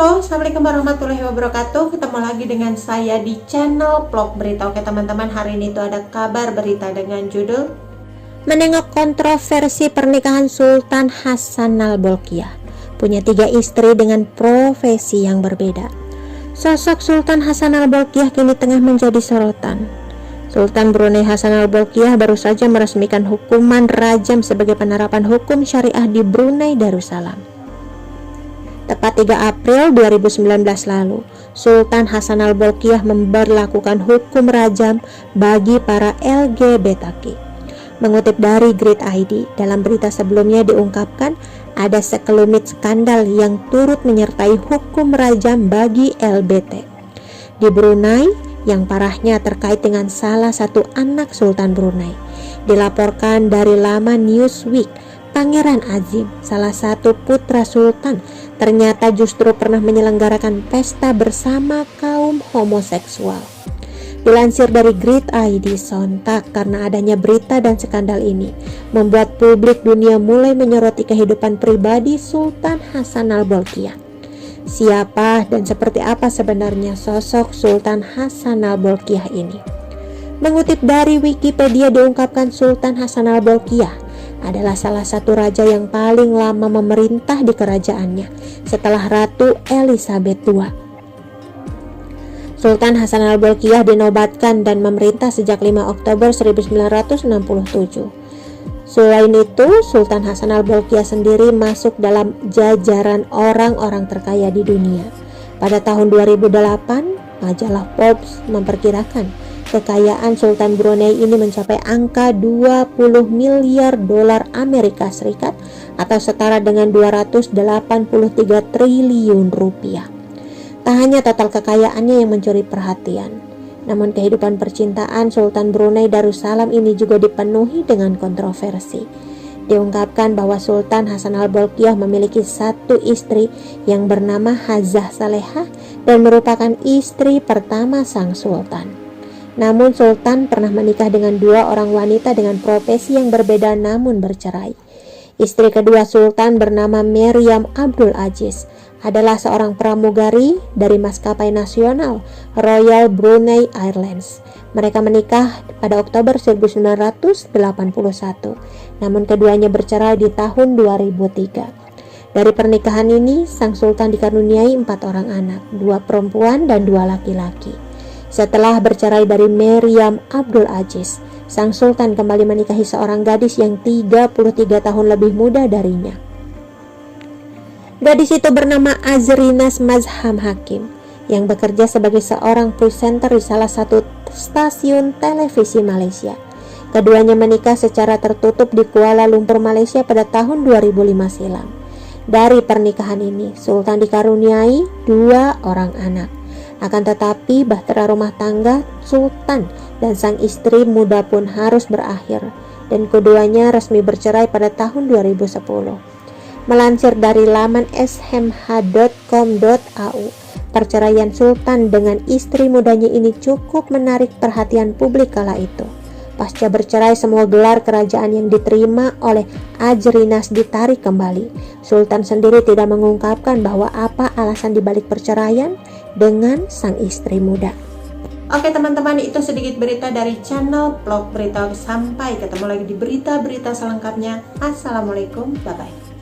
Halo, Assalamualaikum warahmatullahi wabarakatuh. Ketemu lagi dengan saya di channel vlog berita. Oke teman-teman, hari ini tuh ada kabar berita dengan judul Menengok kontroversi pernikahan Sultan Hassanal Bolkiah. Punya 3 istri dengan profesi yang berbeda. Sosok Sultan Hassanal Bolkiah kini tengah menjadi sorotan. Sultan Brunei Hassanal Bolkiah baru saja meresmikan hukuman rajam sebagai penerapan hukum syariah di Brunei Darussalam. Tepat 3 April 2019 lalu, Sultan Hassanal Bolkiah memberlakukan hukum rajam bagi para LGBTQ. Mengutip dari Grid ID, dalam berita sebelumnya diungkapkan ada sekelumit skandal yang turut menyertai hukum rajam bagi LBT. Di Brunei, yang parahnya terkait dengan salah satu anak Sultan Brunei. Dilaporkan dari laman Newsweek, Pangeran Azim, salah satu putra Sultan, ternyata justru pernah menyelenggarakan pesta bersama kaum homoseksual. Dilansir dari Grid ID, sontak karena adanya berita dan skandal ini membuat publik dunia mulai menyoroti kehidupan pribadi Sultan Hassanal Bolkiah. Siapa dan seperti apa sebenarnya sosok Sultan Hassanal Bolkiah ini? Mengutip dari Wikipedia diungkapkan Sultan Hassanal Bolkiah adalah salah satu raja yang paling lama memerintah di kerajaannya setelah Ratu Elizabeth II. Sultan Hassanal Bolkiah dinobatkan dan memerintah sejak 5 Oktober 1967. Selain itu, Sultan Hassanal Bolkiah sendiri masuk dalam jajaran orang-orang terkaya di dunia. Pada tahun 2008, majalah Forbes memperkirakan kekayaan Sultan Brunei ini mencapai angka 20 miliar dolar Amerika Serikat atau setara dengan 283 triliun rupiah. Tak hanya total kekayaannya yang mencuri perhatian, namun kehidupan percintaan Sultan Brunei Darussalam ini juga dipenuhi dengan kontroversi. Diungkapkan bahwa Sultan Hassanal Bolkiah memiliki 1 istri yang bernama Hazah Salehah dan merupakan istri pertama sang sultan. Namun Sultan pernah menikah dengan 2 orang wanita dengan profesi yang berbeda namun bercerai. Istri kedua Sultan bernama Meriam Abdul Aziz, adalah seorang pramugari dari maskapai nasional Royal Brunei Airlines. Mereka menikah pada Oktober 1981, namun keduanya bercerai di tahun 2003. Dari pernikahan ini, sang sultan dikaruniai 4 orang anak, 2 perempuan dan 2 laki-laki. Setelah bercerai dari Meriam Abdul Aziz, sang sultan kembali menikahi seorang gadis yang 33 tahun lebih muda darinya. Gadis itu bernama Azrinas Mazham Hakim, yang bekerja sebagai seorang presenter di salah satu stasiun televisi Malaysia. Keduanya menikah secara tertutup di Kuala Lumpur, Malaysia pada tahun 2005 silam. Dari pernikahan ini, Sultan dikaruniai 2 orang anak. Akan tetapi, bahtera rumah tangga Sultan dan sang istri muda pun harus berakhir, dan keduanya resmi bercerai pada tahun 2010. Melansir dari laman shmh.com.au, perceraian Sultan dengan istri mudanya ini cukup menarik perhatian publik kala itu. Pasca bercerai, semua gelar kerajaan yang diterima oleh Azrinas ditarik kembali. Sultan sendiri tidak mengungkapkan bahwa apa alasan dibalik perceraian dengan sang istri muda. Oke teman-teman, itu sedikit berita dari channel vlog berita. Sampai ketemu lagi di berita-berita selengkapnya. Assalamualaikum, bye-bye.